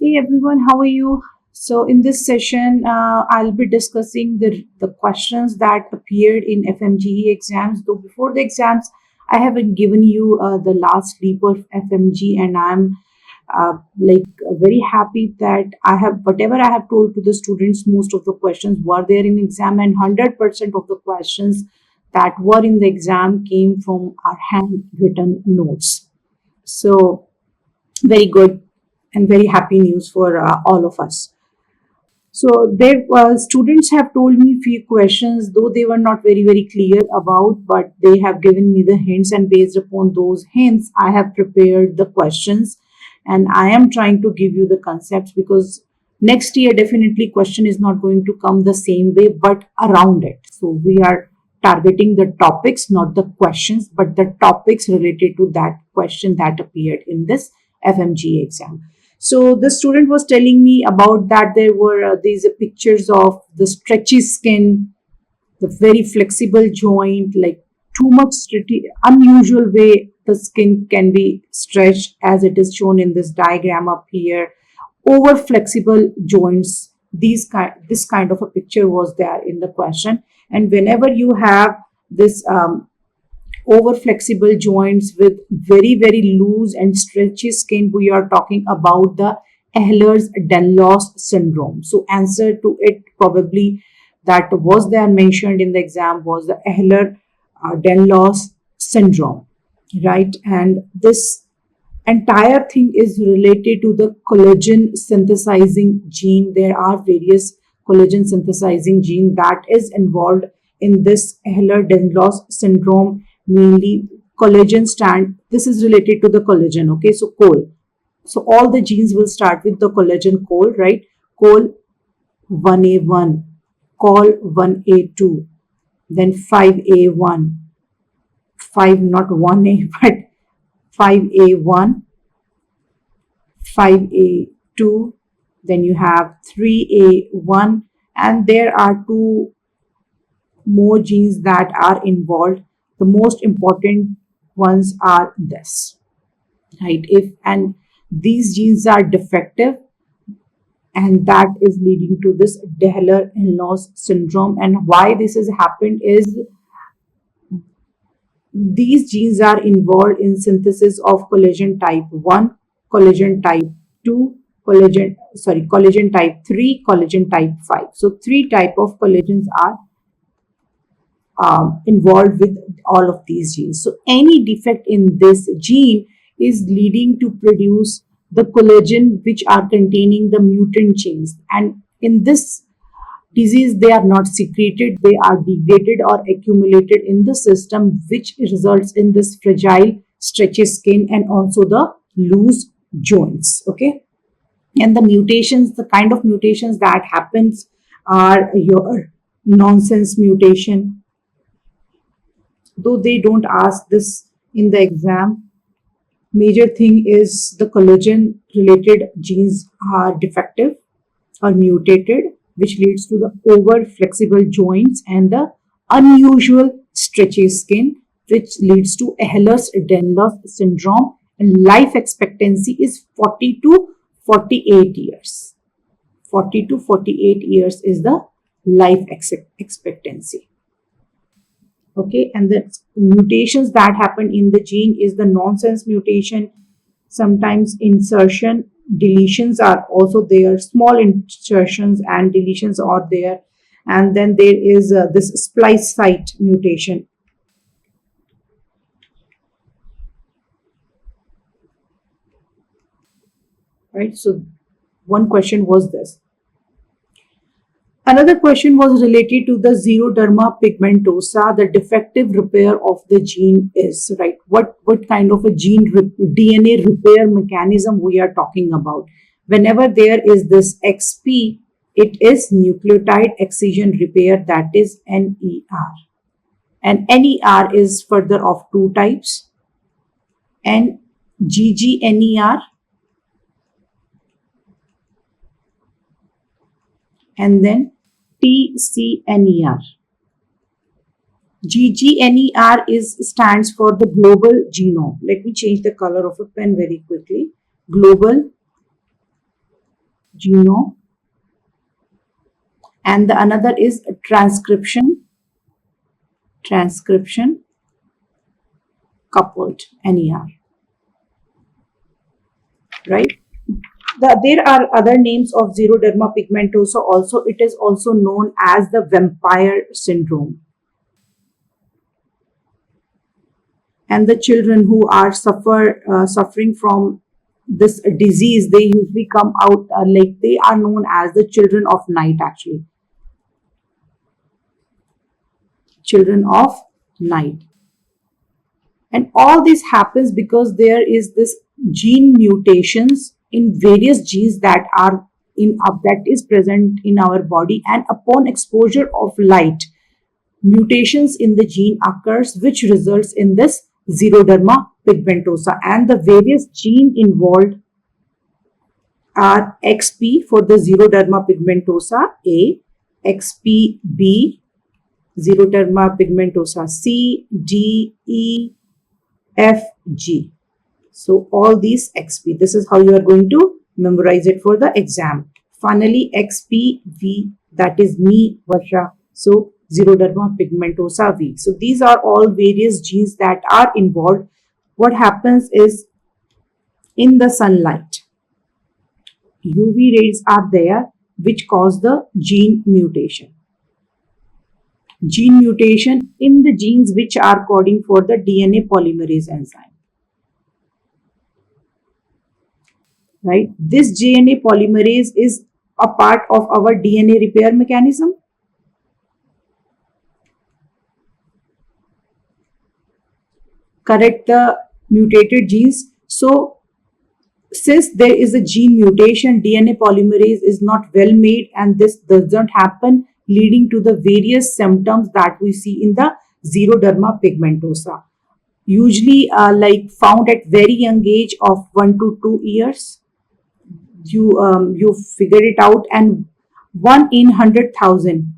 Hey everyone, how are you? So in this session, I'll be discussing the questions that appeared in FMGE exams. Though before the exams, I haven't given you the last sleep of FMG, and I'm very happy that I have whatever I have told to the students. Most of the questions were there in exam, and 100% of the questions that were in the exam came from our handwritten notes. So very good and very happy news for all of us. So there students have told me few questions, though they were not very clear about, but they have given me the hints, and based upon those hints I have prepared the questions, and I am trying to give you the concepts, because next year definitely question is not going to come the same way but around it. So we are targeting the topics, not the questions, but the topics related to that question that appeared in this FMGE exam. So the student was telling me about that there were these pictures of the stretchy skin, the very flexible joint, like too much unusual way the skin can be stretched, as it is shown in this diagram up here. Over flexible joints, this kind of a picture was there in the question. And whenever you have this over flexible joints with very loose and stretchy skin, we are talking about the Ehlers-Danlos syndrome. So answer to it probably that was there mentioned in the exam was the Ehlers-Danlos syndrome, right? And this entire thing is related to the collagen synthesizing gene. There are various collagen synthesizing gene that is involved in this Ehlers-Danlos syndrome. Mainly collagen this is related to the collagen. Okay, so col, so all the genes will start with the collagen col, right? Col 1A1, col 1A2, then 5A1, 5 not 1A but 5A1, 5A2, then you have 3A1, and there are two more genes that are involved. The most important ones are this, right? And these genes are defective, and that is leading to this Ehlers-Danlos syndrome. And why this has happened is these genes are involved in synthesis of collagen type 1, collagen type 2, collagen type 3, collagen type 5. So 3 type of collagens are involved with all of these genes. So any defect in this gene is leading to produce the collagen which are containing the mutant chains, and in this disease they are not secreted, they are degraded or accumulated in the system, which results in this fragile stretchy skin and also the loose joints. Okay, and the mutations, the kind of mutations that happens are your nonsense mutation. Though they don't ask this in the exam, major thing is the collagen related genes are defective or mutated, which leads to the over flexible joints and the unusual stretchy skin, which leads to Ehlers-Danlos syndrome, and life expectancy is 40 to 48 years. 40 to 48 years is the life expectancy. Okay, and the mutations that happen in the gene is the nonsense mutation. Sometimes insertion, deletions are also there, small insertions and deletions are there. And then there is this splice site mutation. Right, so one question was this. Another question was related to the xeroderma pigmentosa, the defective repair of the gene is, right? What kind of a gene DNA repair mechanism we are talking about? Whenever there is this XP, it is nucleotide excision repair, that is NER. And NER is further of two types, and GGNER and then TCNER. GGNER stands for the global genome. Let me change the color of a pen very quickly. Global genome, and the another is transcription coupled, NER, right? There are other names of xeroderma pigmentosa also. It is also known as the vampire syndrome. And the children who are suffering from this disease, they usually come out like they are known as the children of night, actually. Children of night. And all this happens because there is this gene mutations in various genes that are that is present in our body, and upon exposure of light, mutations in the gene occurs, which results in this xeroderma pigmentosa. And the various gene involved are XP for the xeroderma pigmentosa A, XPB, xeroderma pigmentosa C, D, E, F, G. So all these XP, this is how you are going to memorize it for the exam. Finally, XPV, that is me, Varsha. So xeroderma pigmentosa V. So these are all various genes that are involved. What happens is, in the sunlight, UV rays are there which cause the gene mutation. Gene mutation in the genes which are coding for the DNA polymerase enzyme. Right? This DNA polymerase is a part of our DNA repair mechanism. Correct the mutated genes. So, since there is a gene mutation, DNA polymerase is not well made, and this doesn't happen, leading to the various symptoms that we see in the xeroderma pigmentosa. Usually like found at very young age of 1 to 2 years. You figure it out, and 1 in 100,000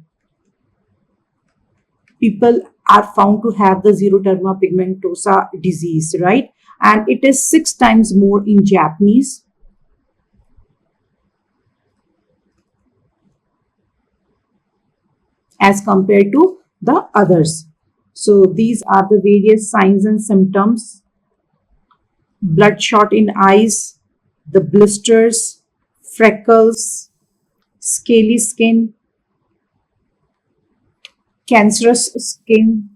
people are found to have the xeroderma pigmentosa disease, right? And it is 6 times more in Japanese as compared to the others. So these are the various signs and symptoms: bloodshot in eyes, the blisters, freckles, scaly skin, cancerous skin.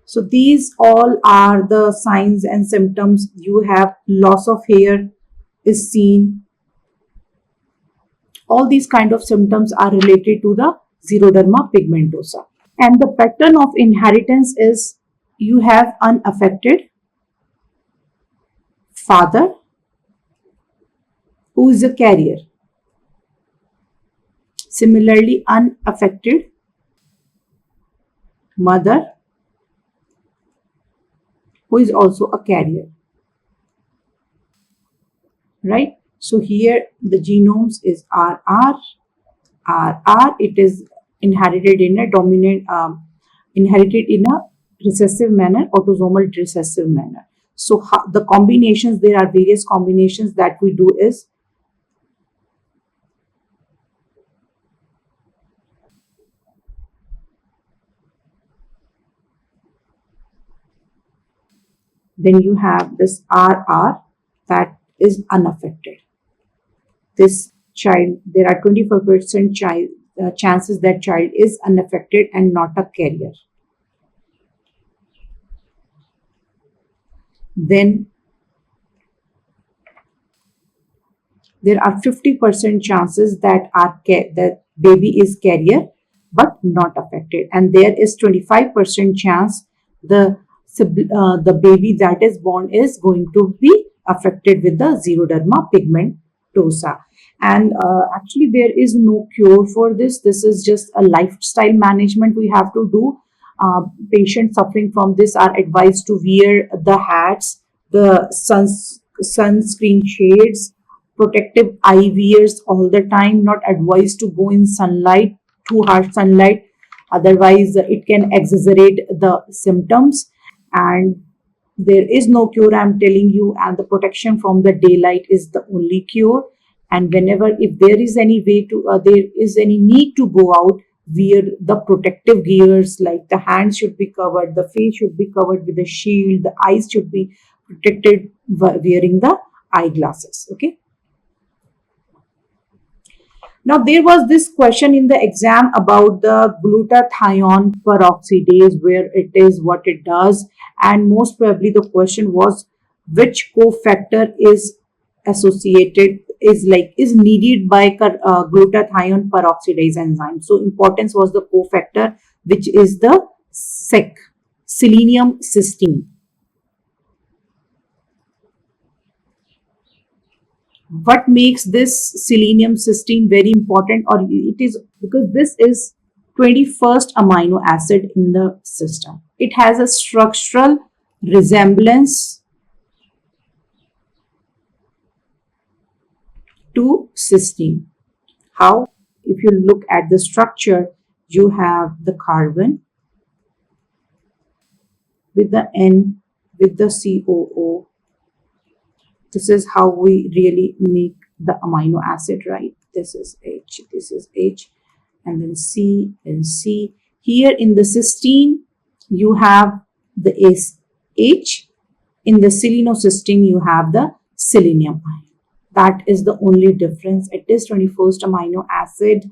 So these all are the signs and symptoms. You have loss of hair is seen. All these kind of symptoms are related to the xeroderma pigmentosa. And the pattern of inheritance is, you have unaffected father who is a carrier. Similarly, unaffected mother who is also a carrier. Right? So here the genomes is RR. It is inherited in a recessive manner, autosomal recessive manner. So the combinations, there are various combinations that we do is, then you have this RR that is unaffected. This child, there are 24% chances that child is unaffected and not a carrier. Then there are 50% chances that that baby is carrier but not affected, and there is 25% chance the baby that is born is going to be affected with the xeroderma pigmentosa. And actually there is no cure for this. This is just a lifestyle management we have to do. Patients suffering from this are advised to wear the hats, the sunscreen shades, protective eye wears all the time, not advised to go in sunlight, too harsh sunlight, otherwise it can exacerbate the symptoms. And there is no cure, I'm telling you, and the protection from the daylight is the only cure. And whenever, if there is any way to, there is any need to go out, wear the protective gears, like the hands should be covered, the face should be covered with a shield, the eyes should be protected wearing the eyeglasses. Okay. Now, there was this question in the exam about the glutathione peroxidase, where it is, what it does, and most probably the question was which cofactor is associated, is needed by glutathione peroxidase enzyme. So, importance was the cofactor, which is the SEC, selenium cysteine. What makes this selenium cysteine very important, or it is because this is 21st amino acid in the system. It has a structural resemblance to cysteine. How? If you look at the structure, you have the carbon with the N, with the COO. This is how we really make the amino acid, right? This is H, this is H, and then C and C. Here in the cysteine, you have the H. In the selenocysteine, you have the selenium ion. That is the only difference. It is 21st amino acid,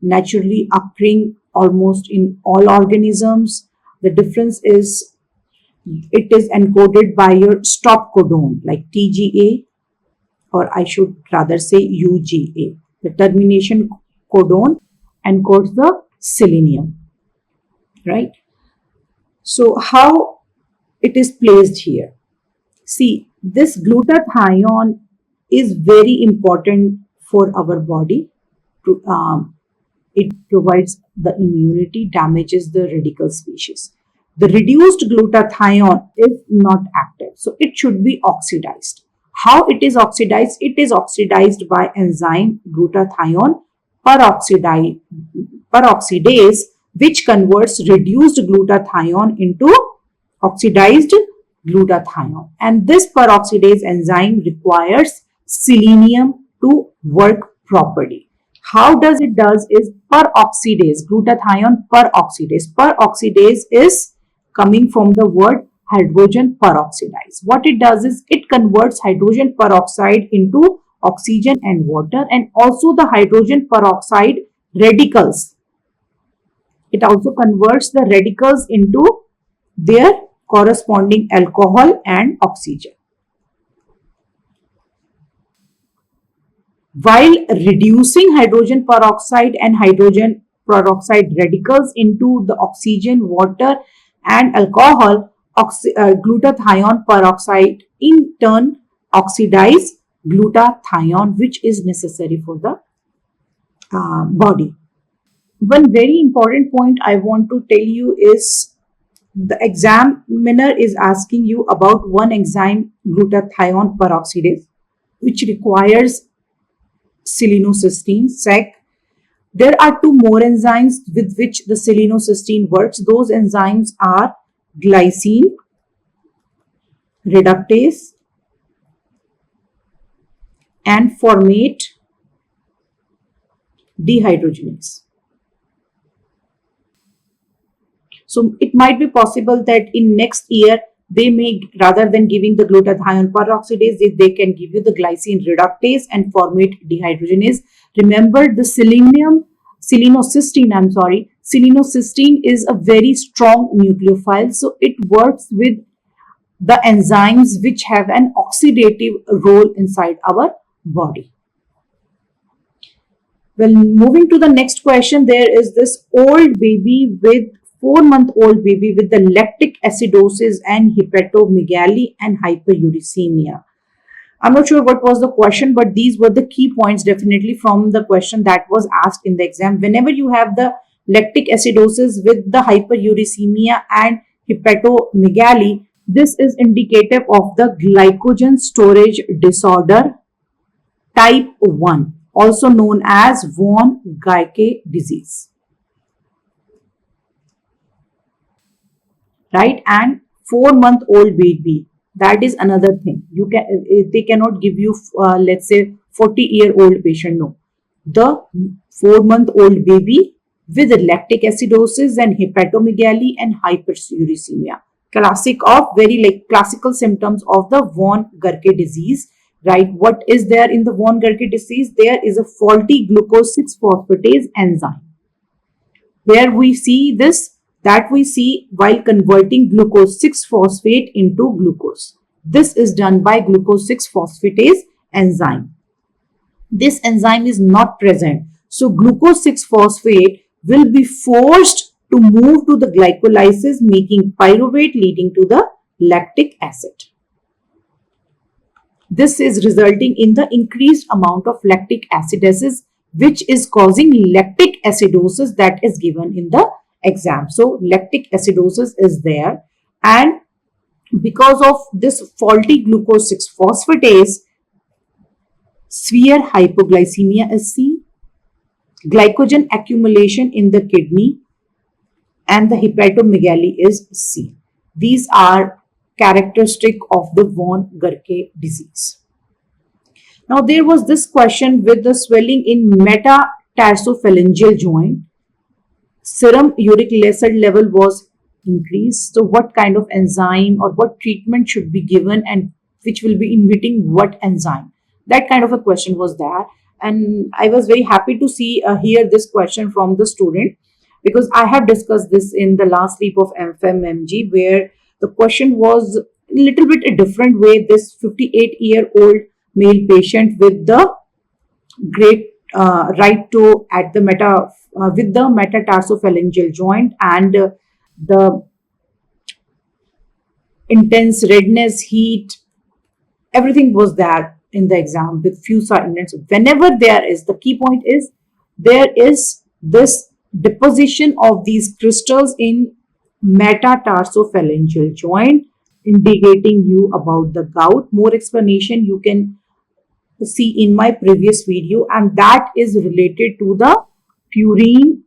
naturally occurring almost in all organisms. The difference is it is encoded by your stop codon, like TGA, or I should rather say UGA. The termination codon encodes the selenium, right? So how it is placed here? See, this glutathione is very important for our body. It provides the immunity, damages the radical species. The reduced glutathione is not active, so it should be oxidized. How it is oxidized? It is oxidized by enzyme glutathione peroxidase, which converts reduced glutathione into oxidized glutathione. And this peroxidase enzyme requires selenium to work properly. How does it does is peroxidase, glutathione peroxidase. Peroxidase is coming from the word hydrogen peroxidase. What it does is it converts hydrogen peroxide into oxygen and water, and also the hydrogen peroxide radicals. It also converts the radicals into their corresponding alcohol and oxygen. While reducing hydrogen peroxide and hydrogen peroxide radicals into the oxygen, water and alcohol, glutathione peroxide in turn oxidize glutathione, which is necessary for the body. One very important point I want to tell you is the examiner is asking you about one enzyme, glutathione peroxidase, which requires selenocysteine, SEC. There are two more enzymes with which the selenocysteine works. Those enzymes are glycine reductase and formate dehydrogenase. So it might be possible that in next year they may, rather than giving the glutathione peroxidase, they can give you the glycine reductase and formate dehydrogenase. Remember, the selenocysteine is a very strong nucleophile, so it works with the enzymes which have an oxidative role inside our body. Well, moving to the next question, there is this old baby with 4-month-old baby with the lactic acidosis and hepatomegaly and hyperuricemia. I'm not sure what was the question, but these were the key points definitely from the question that was asked in the exam. Whenever you have the lactic acidosis with the hyperuricemia and hepatomegaly, this is indicative of the glycogen storage disorder type 1, also known as von Guyke disease. Right? And 4-month-old baby, that is another thing. They cannot give you let's say 40-year-old patient? No. The 4-month-old baby with lactic acidosis and hepatomegaly and hyperuricemia. Classical symptoms of the von Gerke disease, right? What is there in the von Gerke disease? There is a faulty glucose 6-phosphatase enzyme. Where we see this, that we see while converting glucose 6-phosphate into glucose. This is done by glucose 6-phosphatase enzyme. This enzyme is not present. So glucose 6-phosphate will be forced to move to the glycolysis, making pyruvate, leading to the lactic acid. This is resulting in the increased amount of lactic acidosis, which is causing lactic acidosis that is given in the exam. So lactic acidosis is there, and because of this faulty glucose 6-phosphatase, severe hypoglycemia is seen, glycogen accumulation in the kidney, and the hepatomegaly is seen. These are characteristic of the von Gerke disease. Now there was this question with the swelling in metatarsophalangeal joint. Serum uric acid level was increased. So what kind of enzyme or what treatment should be given, and which will be inhibiting what enzyme? That kind of a question was there. And I was very happy to see hear this question from the student, because I have discussed this in the last sleep of FMMG, where the question was a little bit a different way. This 58-year-old male patient with the great right toe at the with the metatarsophalangeal joint and the intense redness, heat, everything was there in the exam with few silence. Whenever there is, the key point is there is this deposition of these crystals in metatarsophalangeal joint, indicating you about the gout. More explanation you can see in my previous video, and that is related to the purine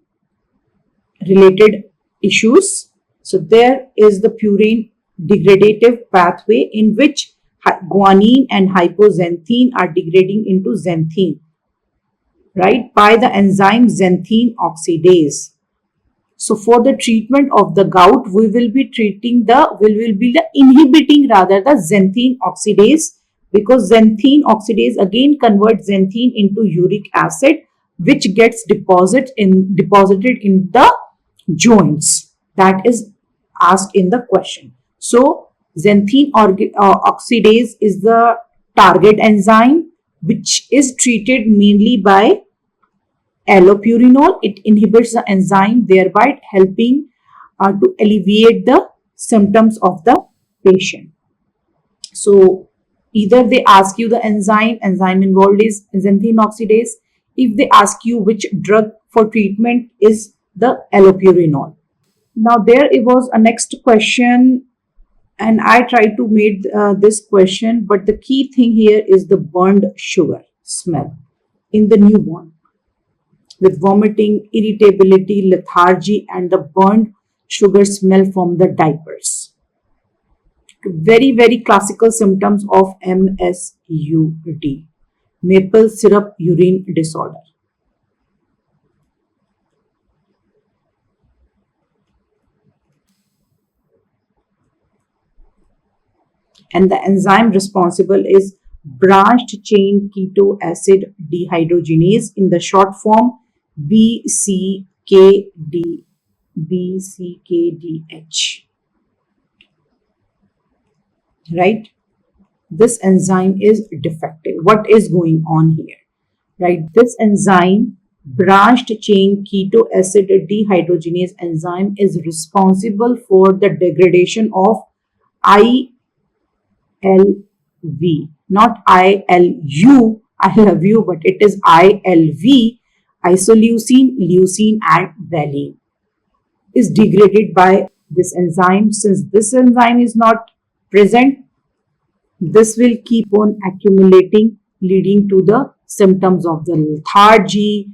related issues. So there is the purine degradative pathway in which guanine and hypoxanthine are degrading into xanthine, right, by the enzyme xanthine oxidase. So for the treatment of the gout, we will be inhibiting rather the xanthine oxidase, because xanthine oxidase again converts xanthine into uric acid, which gets deposited in the joints. That is asked in the question. So xanthine oxidase is the target enzyme, which is treated mainly by allopurinol. It inhibits the enzyme, thereby helping to alleviate the symptoms of the patient. So either they ask you the enzyme involved is xanthine oxidase. If they ask you which drug for treatment, is the allopurinol. Now there it was a next question, and I tried to make this question, but the key thing here is the burned sugar smell in the newborn, with vomiting, irritability, lethargy, and the burned sugar smell from the diapers. Very, very classical symptoms of MSUD, maple syrup urine disorder. And the enzyme responsible is branched chain keto acid dehydrogenase, in the short form BCKDH. Right? This enzyme is defective. What is going on here? Right? This enzyme, branched chain keto acid dehydrogenase enzyme, is responsible for the degradation of ILV, not ILU, I love you, but it is ILV, isoleucine, leucine, and valine, is degraded by this enzyme. Since this enzyme is not present, this will keep on accumulating, leading to the symptoms of the lethargy,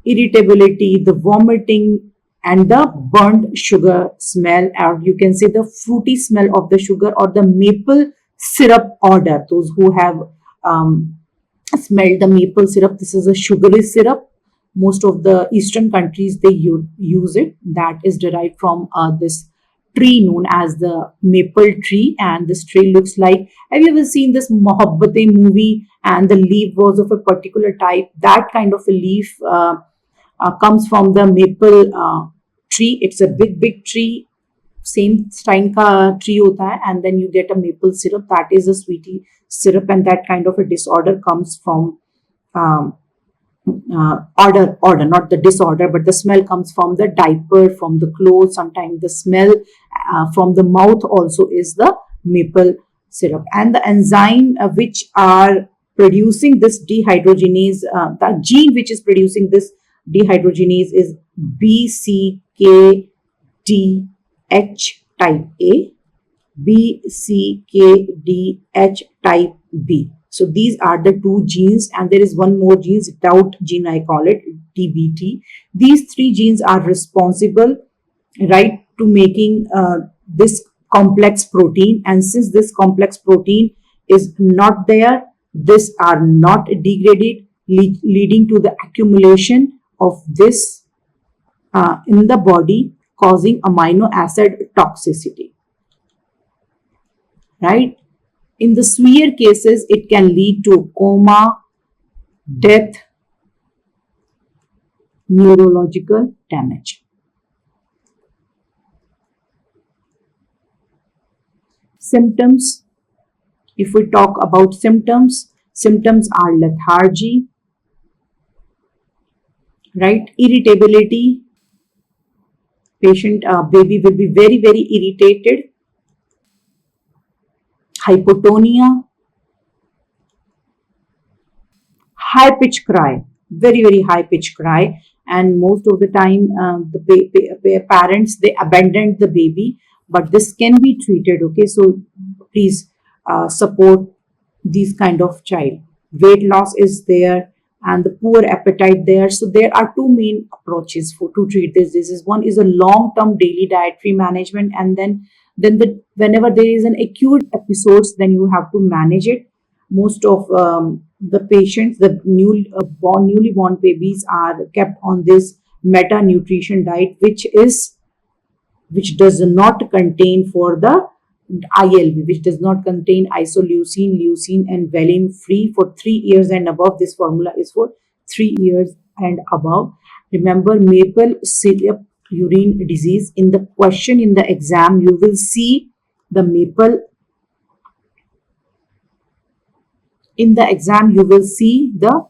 irritability, the vomiting, and the burnt sugar smell, or you can say the fruity smell of the sugar, or the maple syrup odor. Those who have smelled the maple syrup. This is a sugary syrup. Most of the eastern countries, they use it. That is derived from this tree known as the maple tree, and this tree looks like, have you ever seen this Mohabbatein movie, and the leaf was of a particular type? That kind of a leaf comes from the maple tree. It's a big tree, same स्टाइन का tree होता है, and then you get a maple syrup. That is a sweetie syrup, and that kind of a disorder comes from order, not the disorder, but the smell comes from the diaper, from the clothes. Sometimes the smell from the mouth also is the maple syrup. And the enzyme which are producing this dehydrogenase, the gene which is producing this dehydrogenase is BCKDH type A, BCKDH type B. So these are the two genes, and there is one more gene, doubt gene I call it, DBT. These three genes are responsible, right, to making this complex protein. And since this complex protein is not there, these are not degraded, leading to the accumulation of this in the body, causing amino acid toxicity, right? In the severe cases, it can lead to coma, death, neurological damage. Symptoms. If we talk about symptoms, symptoms are lethargy, right? Irritability. Patient, baby will be very irritated. Hypotonia, high pitch cry, very high pitch cry, and most of the time the parents, they abandon the baby, but this can be treated. Okay, so please support these kind of child. Weight loss is there, and the poor appetite there. So there are two main approaches to treat this disease. One is a long-term daily dietary management, and then whenever there is an acute episodes, then you have to manage it. Most of the patients, the newly born babies, are kept on this meta nutrition diet, which does not contain for the ILV, which does not contain isoleucine, leucine, and valine free for 3 years and above. This formula is for 3 years and above. Remember, maple syrup urine disease. In the question in the exam, you will see the maple. In the exam, you will see the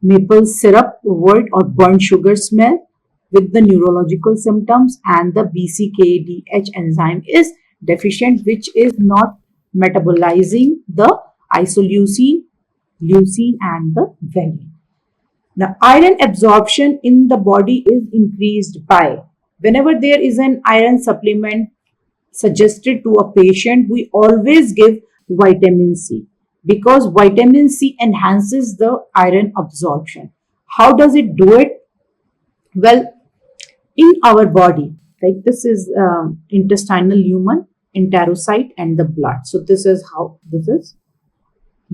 maple syrup word or burnt sugar smell with the neurological symptoms, and the BCKDH enzyme is deficient, which is not metabolizing the isoleucine, leucine, and the valine. Now, iron absorption in the body is increased by, whenever there is an iron supplement suggested to a patient, we always give vitamin C, because vitamin C enhances the iron absorption. How does it do it? Well, in our body, like this is intestinal lumen, enterocyte, and the blood. So this is how this is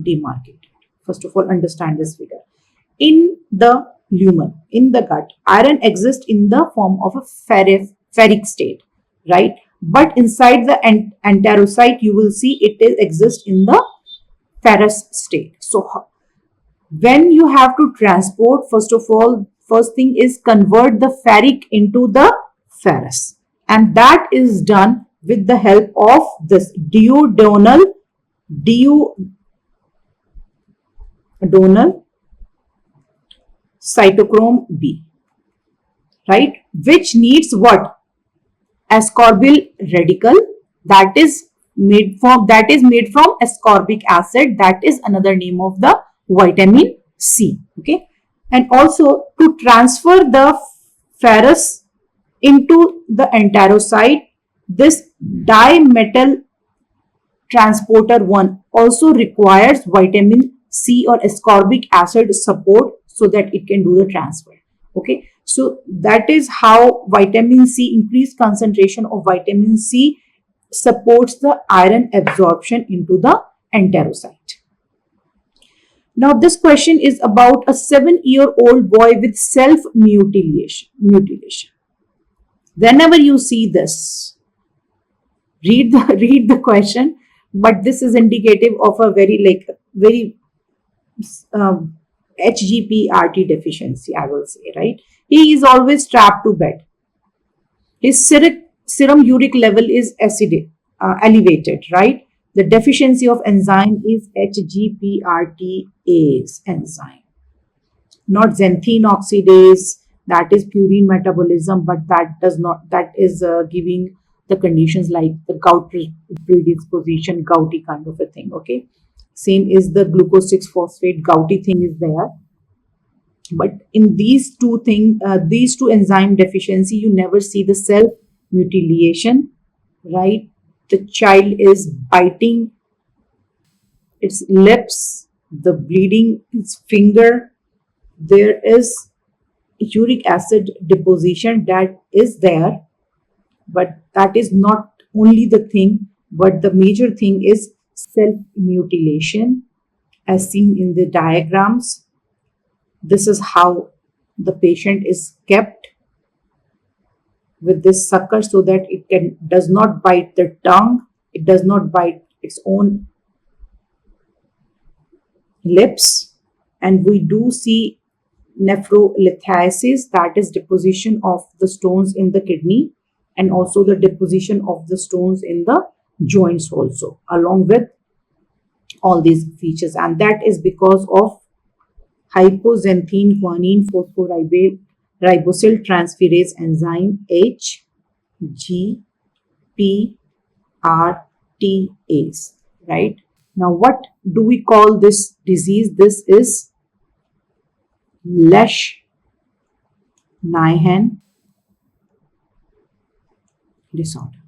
demarcated. First of all, understand this figure. In the lumen, in the gut, iron exists in the form of a ferric state, right? But inside the enterocyte, you will see it exists in the ferrous state. So when you have to transport, first of all, first thing is convert the ferric into the ferrous, and that is done with the help of this duodenal cytochrome B, right? Which needs what? Ascorbyl radical, that is made from ascorbic acid. That is another name of the vitamin C. Okay, and also to transfer the ferrous into the enterocyte, this dimetal transporter 1 also requires vitamin C or ascorbic acid support so that it can do the transfer. Okay, so that is how vitamin C, increased concentration of vitamin C, supports the iron absorption into the enterocyte. Now this question is about a 7-year-old boy with self-mutilation. Whenever you see this, read the read the question, but this is indicative of a very um, HGPRT deficiency, I will say, right? He is always strapped to bed. His serum uric level is elevated, right? The deficiency of enzyme is HGPRTase enzyme, not xanthine oxidase. That is purine metabolism, but that is giving the conditions like the gout predisposition, gouty kind of a thing. Okay, same is the glucose 6-phosphate gouty thing is there. But in these these two enzyme deficiency, you never see the self mutilation, right? The child is biting its lips, the bleeding its finger. There is uric acid deposition that is there, but that is not only the thing, but the major thing is self mutilation as seen in the diagrams. This is how the patient is kept with this sucker so that it does not bite the tongue, it does not bite its own lips, and we do see nephrolithiasis, that is deposition of the stones in the kidney, and also the deposition of the stones in the joints also, along with all these features, and that is because of hypoxanthine guanine phosphoribosyl transferase enzyme HGPRTase, right? Now, what do we call this disease? This is Lesch-Nyhan disorder.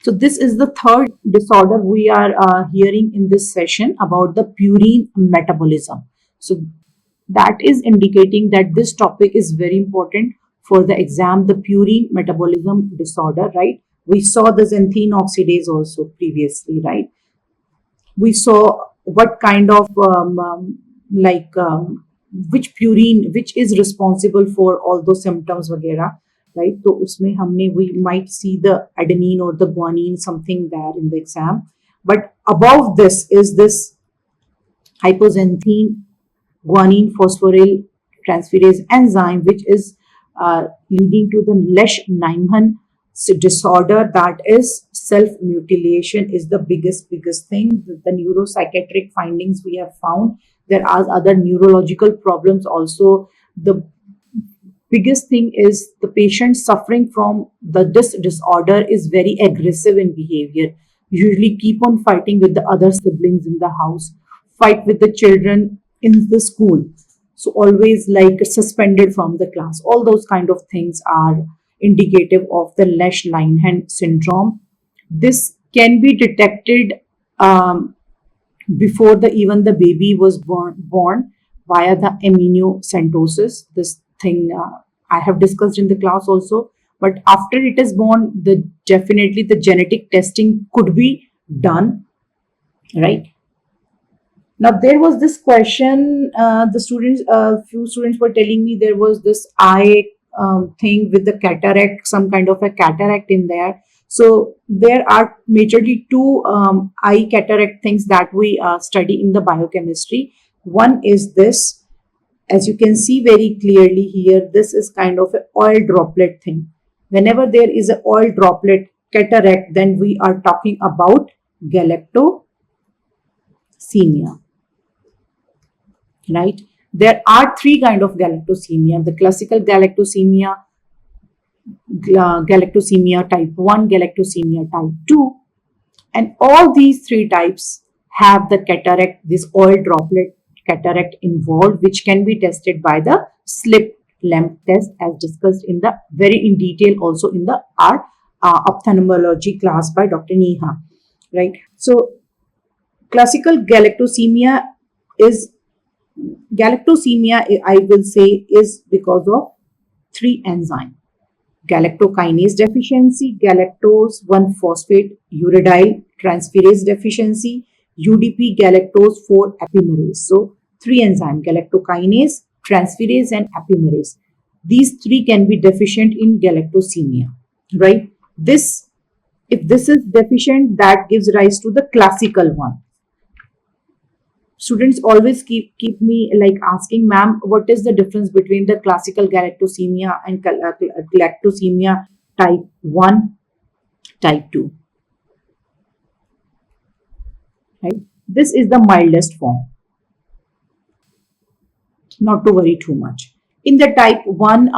So this is the third disorder we are hearing in this session about the purine metabolism. So that is indicating that this topic is very important for the exam, the purine metabolism disorder, right? We saw the xanthine oxidase also previously, right? We saw what kind of which purine, which is responsible for all those symptoms वगैरह, right? तो उसमें हमने we might see the adenine or the guanine something there in the exam, but above this is this hypoxanthine guanine phosphoryl transferase enzyme, which is leading to the Lesch-Nyhan disorder, that is self-mutilation is the biggest thing. The neuropsychiatric findings we have found, there are other neurological problems also. The biggest thing is the patient suffering from this disorder is very aggressive in behavior, usually keep on fighting with the other siblings in the house, fight with the children in the school, so always like suspended from the class. All those kind of things are indicative of the Lesch-Nyhan syndrome. This can be detected before even the baby was born via the amniocentesis. This thing I have discussed in the class also. But after it is born, definitely the genetic testing could be done, right? Now there was this question. Few students were telling me there was this eye thing with the cataract, some kind of a cataract in there. So there are majorly two eye cataract things that we study in the biochemistry. One is this, as you can see very clearly here, this is kind of an oil droplet thing. Whenever there is an oil droplet cataract, then we are talking about galactosemia, right? There are three kinds of galactosemia: the classical galactosemia, galactosemia type 1, galactosemia type 2, and all these three types have the cataract, this oil droplet cataract involved, which can be tested by the slit lamp test, as discussed in the very in detail also in the our ophthalmology class by Dr. Neha, right? So classical galactosemia, I will say, is because of three enzymes: galactokinase deficiency, galactose 1-phosphate uridyl transferase deficiency, UDP galactose 4 epimerase. So 3 enzymes, galactokinase, transferase and epimerase. These 3 can be deficient in galactosemia, right? If this is deficient, that gives rise to the classical one. Students always keep me like asking, ma'am, what is the difference between the classical galactosemia and galactosemia type 1, type 2, right? This is the mildest form. Not to worry too much. In the type 1,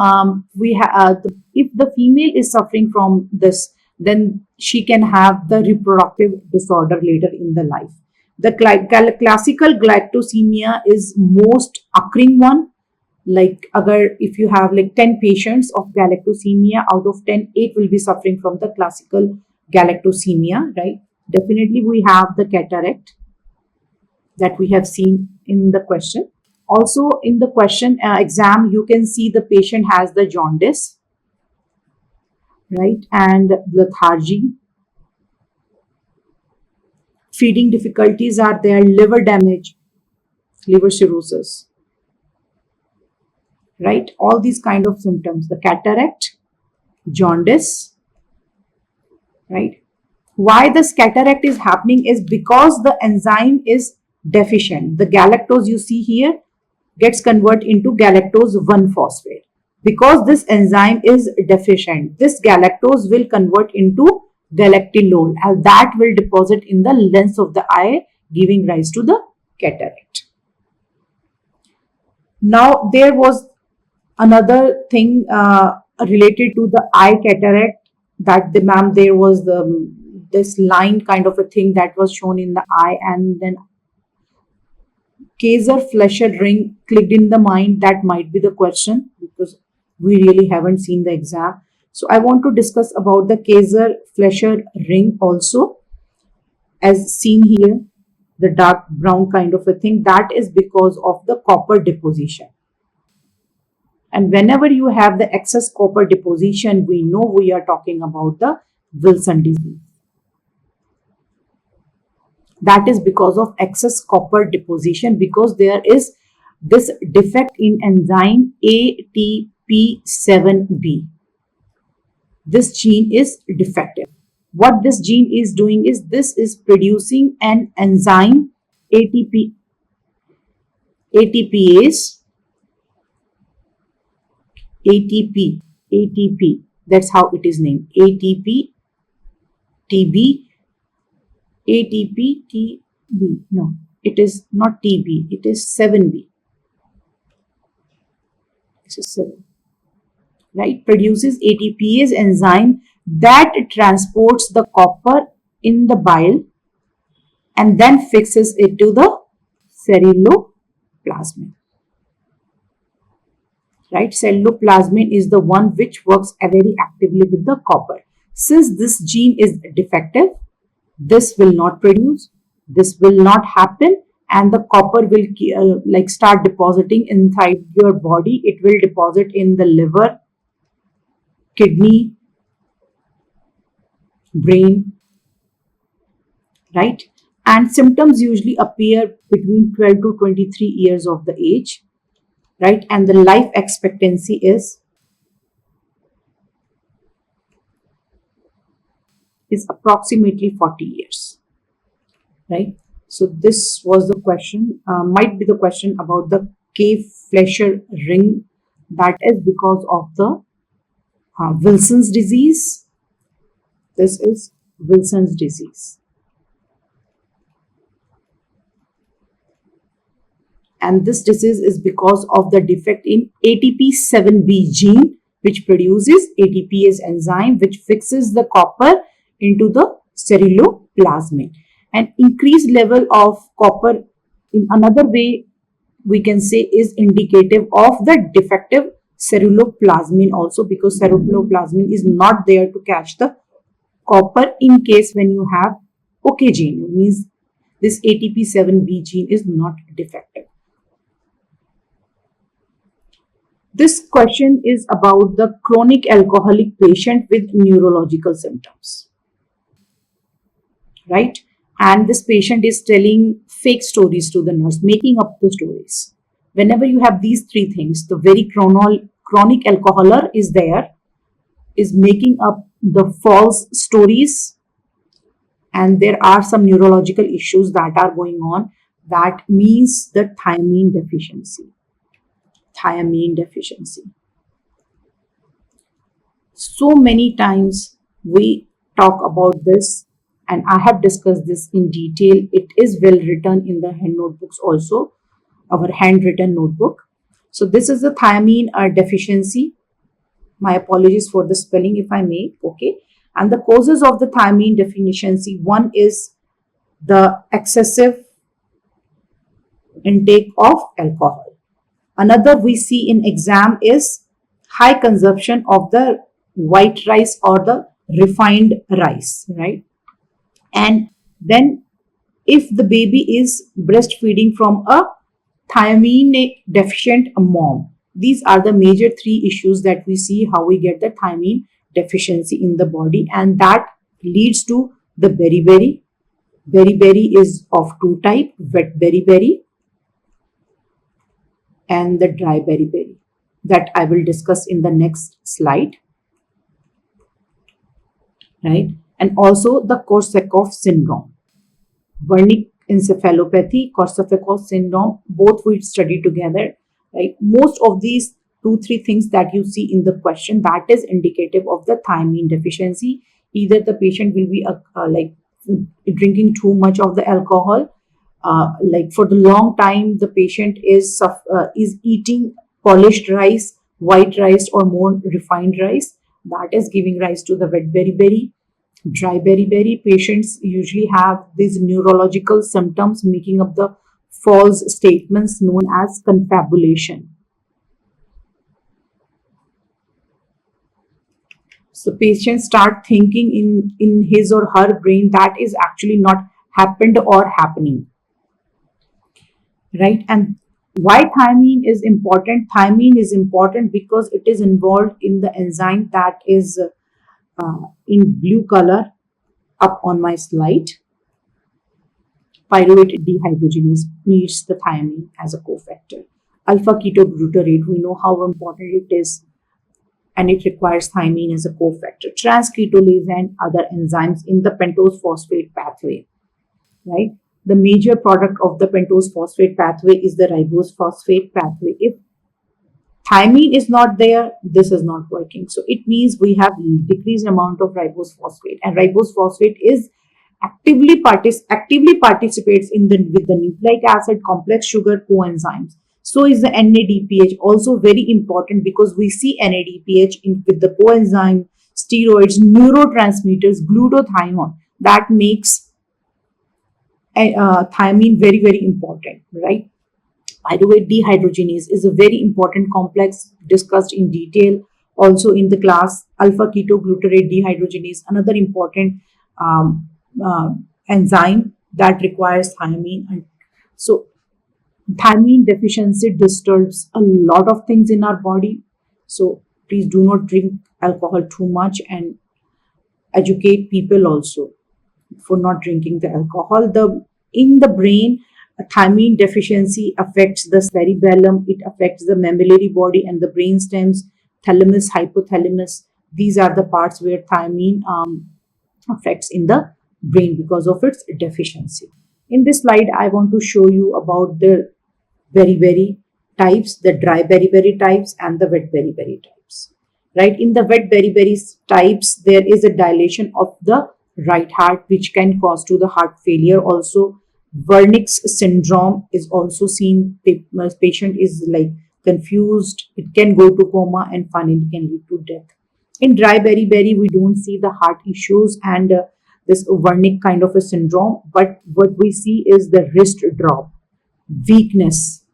if the female is suffering from this, then she can have the reproductive disorder later in the life. The classical galactosemia is most occurring one. Like if you have like 10 patients of galactosemia, out of 10, 8 will be suffering from the classical galactosemia, right? Definitely we have the cataract that we have seen in the question. Also in the question exam, you can see the patient has the jaundice, right? And lethargy. Feeding difficulties are there, liver damage, liver cirrhosis, right? All these kind of symptoms, the cataract, jaundice, right? Why this cataract is happening is because the enzyme is deficient. The galactose you see here gets converted into galactose 1-phosphate. Because this enzyme is deficient, this galactose will convert into galactylol, and that will deposit in the lens of the eye, giving rise to the cataract. Now there was another thing related to the eye cataract, that there was this line kind of a thing that was shown in the eye, and then Kaiser-Fleischer ring clicked in the mind. That might be the question, because we really haven't seen the exam. So I want to discuss about the Kaiser-Fleischer ring also, as seen here, the dark brown kind of a thing. That is because of the copper deposition. And whenever you have the excess copper deposition, we know we are talking about the Wilson disease. That is because of excess copper deposition, because there is this defect in enzyme ATP7B. This gene is defective. What this gene is doing is, this is producing an enzyme ATPase, ATP, that's how it is named, ATP, no, it is not TB, it is 7B. This is 7, right? Produces ATPase enzyme that transports the copper in the bile and then fixes it to the ceruloplasmin. Right? Ceruloplasmin is the one which works very actively with the copper. Since this gene is defective, this will not produce, this will not happen, and the copper will start depositing inside your body. It will deposit in the liver, kidney, brain, right? And symptoms usually appear between 12 to 23 years of the age, right? And the life expectancy is approximately 40 years, right? So this was the question, might be the question about the Kaiser-Fleischer ring. That is because of the Wilson's disease. This is Wilson's disease. And this disease is because of the defect in ATP7B gene, which produces ATPase enzyme, which fixes the copper into the ceruloplasmin. An increased level of copper, in another way we can say, is indicative of the defective ceruloplasmin also, because ceruloplasmin is not there to catch the copper in case when you have OK gene, means this ATP7B gene is not defective. This question is about the chronic alcoholic patient with neurological symptoms, right? and this patient is telling fake stories to the nurse, making up the stories. Whenever you have these three things, the very chronic alcoholer is there, is making up the false stories, and there are some neurological issues that are going on. That means the thiamine deficiency. Thiamine deficiency. So many times we talk about this, and I have discussed this in detail. It is well written in the hand notebooks also, our handwritten notebook. So this is the thiamine deficiency. My apologies for the spelling if I may. Okay. And the causes of the thiamine deficiency, one is the excessive intake of alcohol. Another we see in exam is high consumption of the white rice or the refined rice, right? And then if the baby is breastfeeding from a thiamine deficient mom, these are the major three issues that we see how we get the thiamine deficiency in the body, and that leads to the beriberi. Beriberi is of two types, wet beriberi and the dry beriberi, that I will discuss in the next slide, right? And also the Korsakoff syndrome, Wernicke encephalopathy, Korsakoff syndrome, both we study together, right? Most of these 2-3 things that you see in the question, that is indicative of the thiamine deficiency. Either the patient will be like drinking too much of the alcohol, like for the long time the patient is eating polished rice, white rice or more refined rice, that is giving rise to the wet beriberi. Dry beriberi, patients usually have these neurological symptoms making up the false statements known as confabulation. So patients start thinking in his or her brain that is actually not happened or happening, right? And why thiamine is important? Thiamine is important because it is involved in the enzyme that is in blue color up on my slide. Pyruvate dehydrogenase needs the thiamine as a cofactor. Alpha ketoglutarate, we know how important it is, and it requires thiamine as a cofactor. Transketolase and other enzymes in the pentose phosphate pathway, right? The major product of the pentose phosphate pathway is the ribose phosphate pathway. If thiamine is not there, this is not working. So it means we have decreased amount of ribose phosphate, and ribose phosphate is actively participates in with the nucleic acid complex sugar coenzymes. So is the NADPH, also very important because we see NADPH with the coenzyme, steroids, neurotransmitters, glutathione, that makes thiamine very, very important, right? Pyruvate dehydrogenase is a very important complex discussed in detail also in the class. Alpha ketoglutarate dehydrogenase, another important enzyme that requires thiamine. And so thiamine deficiency disturbs a lot of things in our body. So please do not drink alcohol too much, and educate people also for not drinking the alcohol. In the brain, thiamine deficiency affects the cerebellum, it affects the mammillary body and the brain stems, thalamus, hypothalamus. These are the parts where thiamine affects in the brain because of its deficiency. In this slide, I want to show you about the beriberi types, the dry beriberi types and the wet beriberi types. Right? In the wet beriberi types, there is a dilation of the right heart, which can cause to the heart failure. Also, Wernicke's syndrome is also seen. Patient is like confused. It can go to coma and finally can lead to death. In dry beriberi, we don't see the heart issues and this Wernicke kind of a syndrome, but what we see is the wrist drop, weakness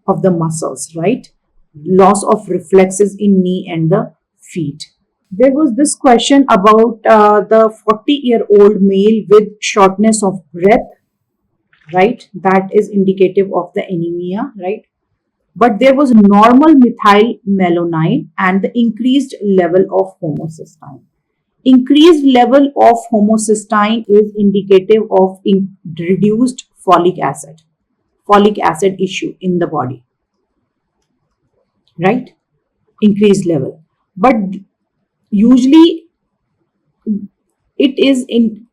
of the muscles, right? Loss of reflexes in knee and the feet. There was this question about the 40-year-old male with shortness of breath, right? That is indicative of the anemia, right? But there was normal methylmalonine and the increased level of homocysteine. Increased level of homocysteine is indicative of reduced folic acid issue in the body, right? Increased level. But usually it is in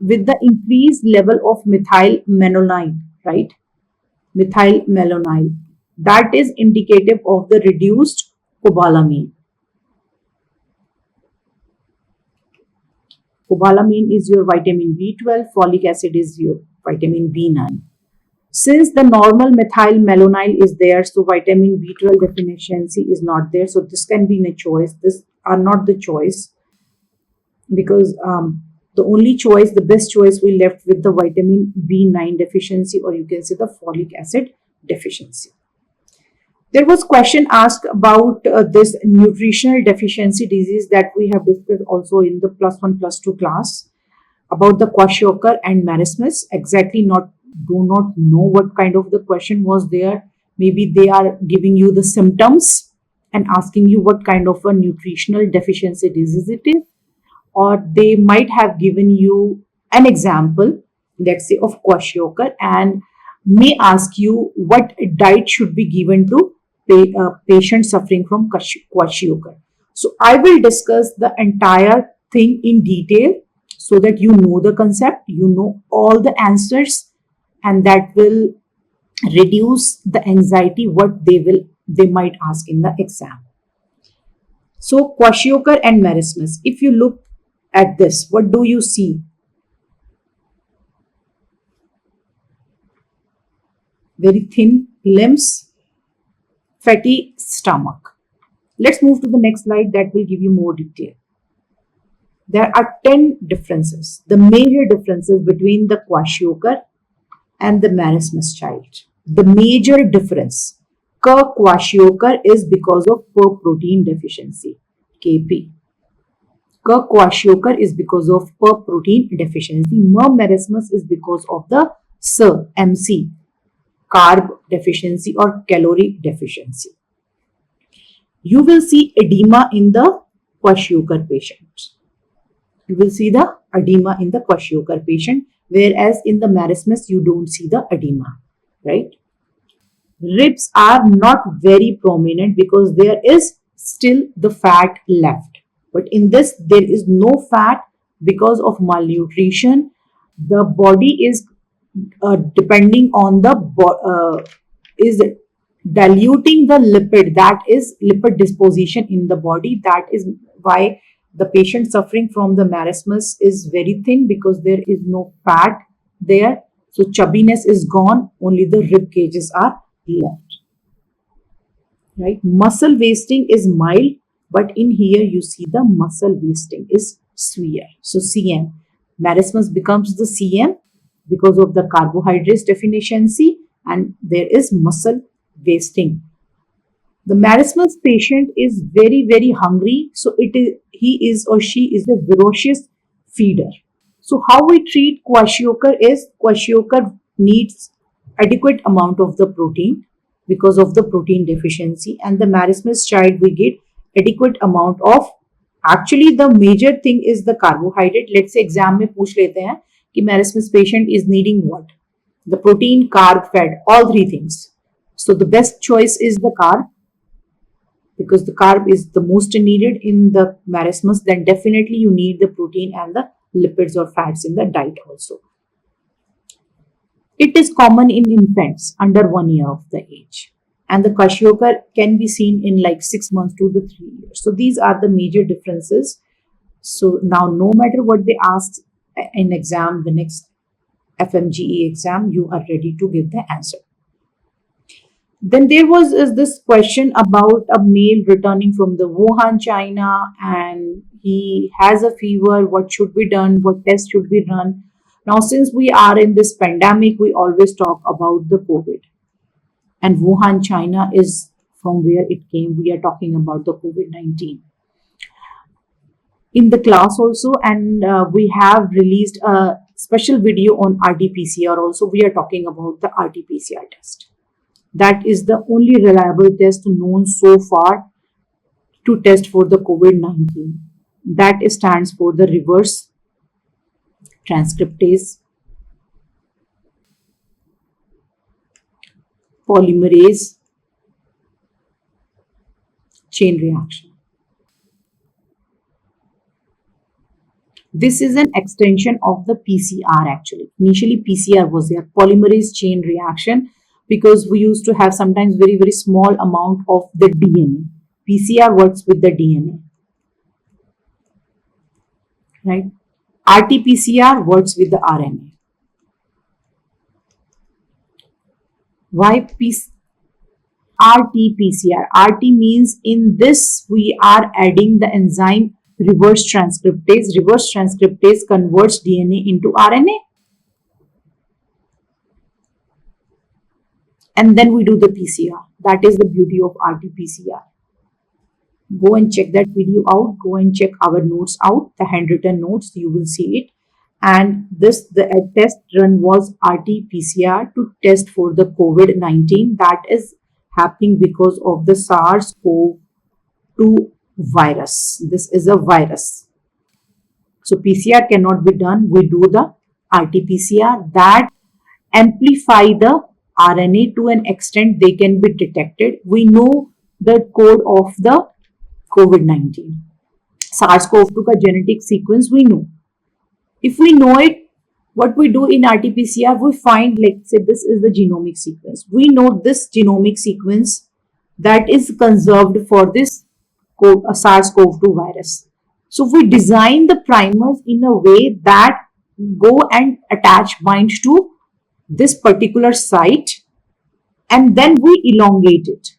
with the increased level of methylmalonyl, right? Methylmalonyl. That is indicative of the reduced cobalamin. Cobalamin is your vitamin B12, folic acid is your vitamin B9. Since the normal methylmalonyl is there, so vitamin B12 deficiency is not there. So this can be a choice. This are not the choice, because the only choice, the best choice, we left with the vitamin B9 deficiency, or you can say the folic acid deficiency. There was question asked about this nutritional deficiency disease that we have discussed also in the +1, +2 class, about the kwashiorkor and marasmus. Exactly do not know what kind of the question was there. Maybe they are giving you the symptoms and asking you what kind of a nutritional deficiency disease it is, or they might have given you an example, let's say, of kwashiorkor, and may ask you what diet should be given to patients suffering from kwashiorkor. So I will discuss the entire thing in detail so that you know the concept, you know all the answers, and that will reduce the anxiety what they might ask in the exam. So kwashiorkor and marasmus, if you look at this, what do you see? Very thin limbs, fatty stomach. Let's move to the next slide that will give you more detail. There are 10 differences, the major differences between the kwashiorkor and the marasmus child. The major difference, kwashiorkor is because of protein deficiency, KP. Kwashiorkor is because of protein deficiency. Marasmus is because of the MC, carb deficiency or calorie deficiency. You will see edema in the kwashiorkor patient. You will see the edema in the kwashiorkor patient, whereas in the marasmus you don't see the edema, right? Ribs are not very prominent because there is still the fat left. But in this, there is no fat because of malnutrition. The body is depending on the is diluting the lipid, that is lipid disposition in the body. That is why the patient suffering from the marasmus is very thin, because there is no fat there. So chubbiness is gone, only the rib cages are left, right? Muscle wasting is mild, but in here you see the muscle wasting is severe. So CM, marasmus becomes the CM because of the carbohydrates deficiency, and there is muscle wasting. The marasmus patient is very, very hungry, so he is or she is a voracious feeder. So how we treat kwashiorkor is, kwashiorkor needs adequate amount of the protein because of the protein deficiency, and the marasmus child we get adequate amount of, actually the major thing is the carbohydrate. Let's say exam में पूछ लेते हैं कि marasmus patient is needing what? The protein, carb, fat, all three things. So the best choice is the carb, because the carb is the most needed in the marasmus. Then definitely you need the protein and the lipids or fats in the diet also. It is common in infants under 1 year of the age, and the kwashiorkor can be seen in like 6 months to the 3 years. So these are the major differences. So now no matter what they ask in exam, the next FMGE exam, you are ready to give the answer. Then there was this question about a male returning from the Wuhan, China, and he has a fever. What should be done? What tests should be run? Now, since we are in this pandemic, we always talk about the COVID. And Wuhan, China is from where it came. We are talking about the COVID-19. In the class also, and we have released a special video on RT-PCR also. We are talking about the RT-PCR test. That is the only reliable test known so far to test for the COVID-19. that stands for the reverse transcriptase, polymerase chain reaction. This is an extension of the PCR actually. Initially PCR was there, polymerase chain reaction, because we used to have sometimes very, very small amount of the DNA. PCR works with the DNA, right? RT-PCR works with the RNA. Why RT-PCR? RT means in this we are adding the enzyme reverse transcriptase. Reverse transcriptase converts DNA into RNA. And then we do the PCR. That is the beauty of RT-PCR. Go and check that video out. Go and check our notes out, the handwritten notes, you will see it. And the test run was RT-PCR to test for the COVID-19. That is happening because of the SARS-CoV-2 virus. This is a virus. So PCR cannot be done. We do the RT-PCR that amplify the RNA to an extent they can be detected. We know the code of the COVID-19. SARS-CoV-2 ka genetic sequence we know. If we know it, what we do in RT-PCR, we find, let's say this is the genomic sequence. We know this genomic sequence that is conserved for this SARS-CoV-2 virus. So we design the primers in a way that go and bind to this particular site, and then we elongate it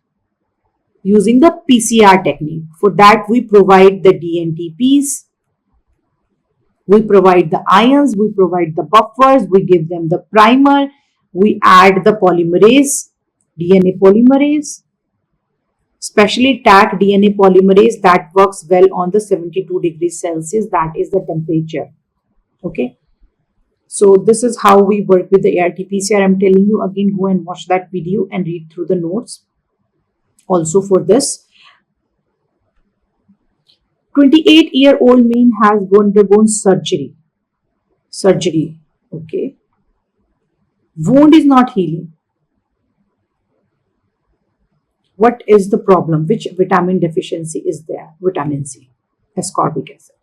using the PCR technique. For that we provide the DNTPs, we provide the ions, we provide the buffers, we give them the primer, we add the polymerase, DNA polymerase, specially TAC DNA polymerase that works well on the 72 degrees Celsius, that is the temperature. Okay. So this is how we work with the RT-PCR. I'm telling you again, go and watch that video and read through the notes. Also for this, 28-year-old man has undergone surgery. Okay. Wound is not healing. What is the problem? Which vitamin deficiency is there? Vitamin C, ascorbic acid.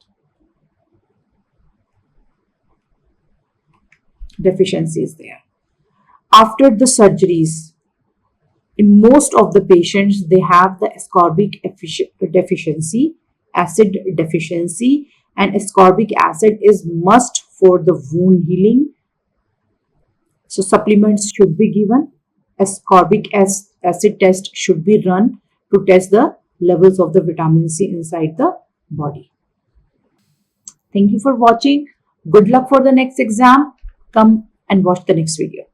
Deficiency is there. After the surgeries, in most of the patients, they have the ascorbic deficiency, acid deficiency, and ascorbic acid is must for the wound healing. So supplements should be given. Ascorbic acid test should be run to test the levels of the vitamin C inside the body. Thank you for watching. Good luck for the next exam. Come and watch the next video.